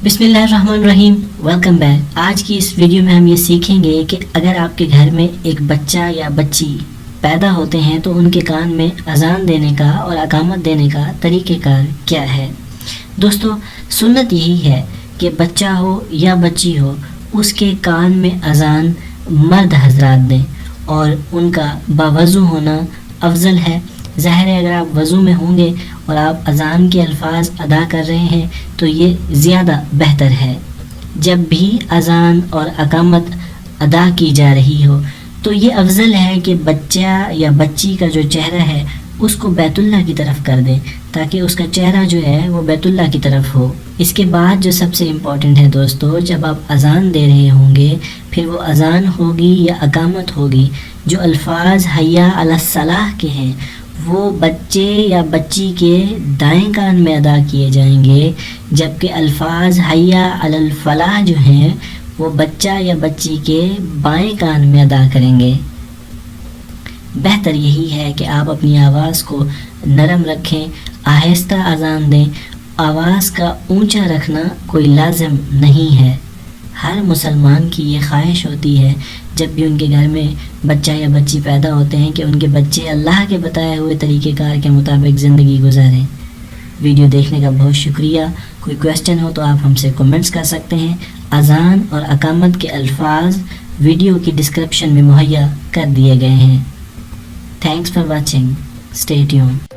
بسم اللہ الرحمن الرحیم، ویلکم بیک۔ آج کی اس ویڈیو میں ہم یہ سیکھیں گے کہ اگر آپ کے گھر میں ایک بچہ یا بچی پیدا ہوتے ہیں تو ان کے کان میں اذان دینے کا اور اقامت دینے کا طریقہ کار کیا ہے۔ دوستو، سنت یہی ہے کہ بچہ ہو یا بچی ہو اس کے کان میں اذان مرد حضرات دیں اور ان کا باوضو ہونا افضل ہے۔ ظاہر ہے اگر آپ وضو میں ہوں گے اور آپ اذان کے الفاظ ادا کر رہے ہیں تو یہ زیادہ بہتر ہے۔ جب بھی اذان اور اقامت ادا کی جا رہی ہو تو یہ افضل ہے کہ بچہ یا بچی کا جو چہرہ ہے اس کو بیت اللہ کی طرف کر دیں تاکہ اس کا چہرہ جو ہے وہ بیت اللہ کی طرف ہو۔ اس کے بعد جو سب سے امپورٹنٹ ہے دوستو، جب آپ اذان دے رہے ہوں گے پھر وہ اذان ہوگی یا اقامت ہوگی، جو الفاظ حی علی الصلاۃ کے ہیں وہ بچے یا بچی کے دائیں کان میں ادا کیے جائیں گے، جبکہ الفاظ حی علی الفلاح جو ہیں وہ بچہ یا بچی کے بائیں کان میں ادا کریں گے۔ بہتر یہی ہے کہ آپ اپنی آواز کو نرم رکھیں، آہستہ اذان دیں۔ آواز کا اونچا رکھنا کوئی لازم نہیں ہے۔ ہر مسلمان کی یہ خواہش ہوتی ہے جب بھی ان کے گھر میں بچہ یا بچی پیدا ہوتے ہیں کہ ان کے بچے اللہ کے بتائے ہوئے طریقہ کار کے مطابق زندگی گزاریں۔ ویڈیو دیکھنے کا بہت شکریہ۔ کوئی کویسچن ہو تو آپ ہم سے کمنٹس کر سکتے ہیں۔ اذان اور اقامت کے الفاظ ویڈیو کی ڈسکرپشن میں مہیا کر دیے گئے ہیں۔ Thanks for watching, stay tune.